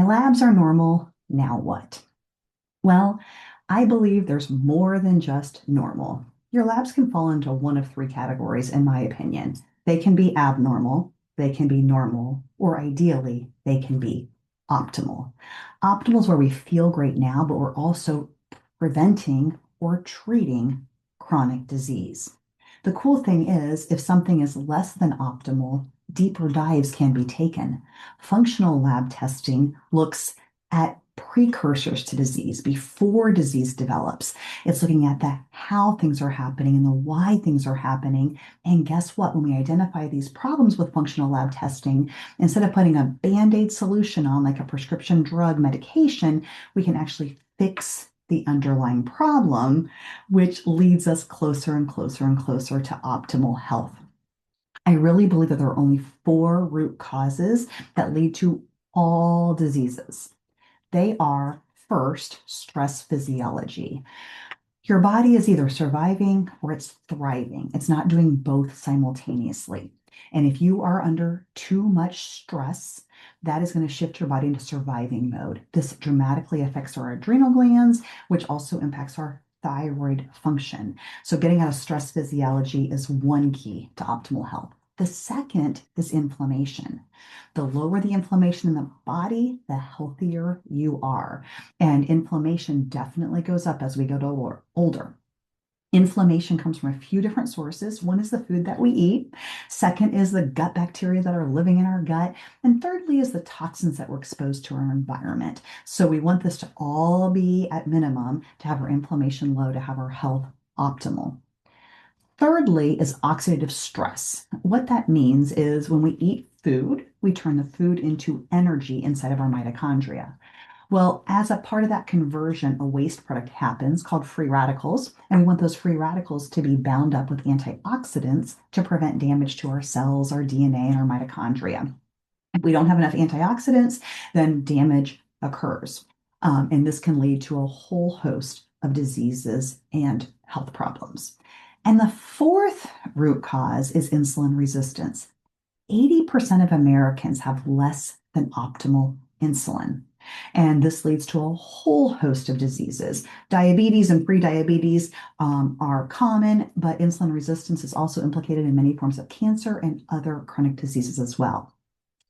labs are normal. Now what? Well, I believe there's more than just normal. Your labs can fall into one of three categories, in my opinion. They can be abnormal, they can be normal, or ideally, they can be optimal. Optimal is where we feel great now, but we're also preventing or treating chronic disease. The cool thing is, if something is less than optimal, deeper dives can be taken. Functional lab testing looks at precursors to disease before disease develops. It's looking at the how things are happening and the why things are happening. And guess what? When we identify these problems with functional lab testing, instead of putting a band-aid solution on like a prescription drug medication, we can actually fix the underlying problem, which leads us closer and closer and closer to optimal health. I really believe that there are only four root causes that lead to all diseases. They are first, stress physiology. Your body is either surviving or it's thriving. It's not doing both simultaneously. And if you are under too much stress, that is going to shift your body into surviving mode. This dramatically affects our adrenal glands, which also impacts our thyroid function. So, getting out of stress physiology is one key to optimal health. The second is inflammation. The lower the inflammation in the body, the healthier you are. And inflammation definitely goes up as we get older. Inflammation comes from a few different sources. One is the food that we eat. Second is the gut bacteria that are living in our gut. And thirdly is the toxins that we're exposed to our environment. So we want this to all be at minimum to have our inflammation low, to have our health optimal. Thirdly is oxidative stress. What that means is when we eat food, we turn the food into energy inside of our mitochondria. Well, as a part of that conversion, a waste product happens called free radicals, and we want those free radicals to be bound up with antioxidants to prevent damage to our cells, our DNA, and our mitochondria. If we don't have enough antioxidants, then damage occurs. And this can lead to a whole host of diseases and health problems. And the fourth root cause is insulin resistance. 80% of Americans have less than optimal insulin. And this leads to a whole host of diseases. Diabetes and prediabetes are common, but insulin resistance is also implicated in many forms of cancer and other chronic diseases as well.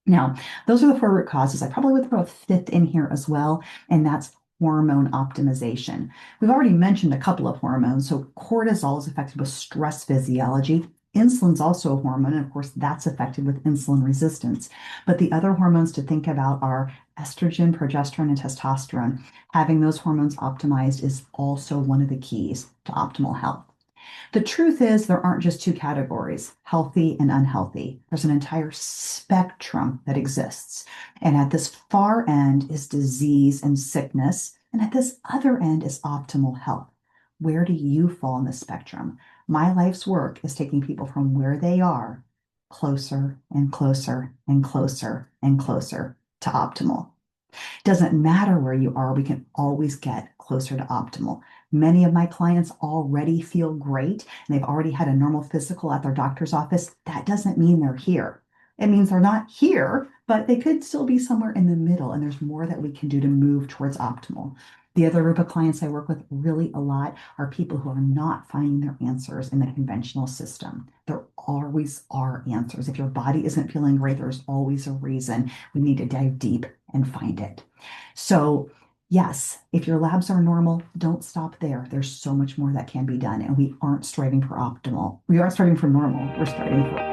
Now, those are the four root causes. I probably would throw a fifth in here as well, and that's hormone optimization. We've already mentioned a couple of hormones. So cortisol is affected with stress physiology. Insulin's also a hormone, and of course, that's affected with insulin resistance. But the other hormones to think about are estrogen, progesterone, and testosterone. Having those hormones optimized is also one of the keys to optimal health. The truth is, there aren't just two categories, healthy and unhealthy. There's an entire spectrum that exists. And at this far end is disease and sickness, and at this other end is optimal health. Where do you fall in the spectrum? My life's work is taking people from where they are closer and closer and closer and closer to optimal. Doesn't matter where you are, we can always get closer to optimal. Many of my clients already feel great and they've already had a normal physical at their doctor's office. That doesn't mean they're here. It means they're not here, but they could still be somewhere in the middle, and there's more that we can do to move towards optimal. The other group of clients I work with really a lot are people who are not finding their answers in the conventional system. There always are answers. If your body isn't feeling great, there's always a reason. We need to dive deep and find it. So, yes, if your labs are normal, don't stop there. There's so much more that can be done, and we aren't striving for optimal. We aren't striving for normal. We're striving for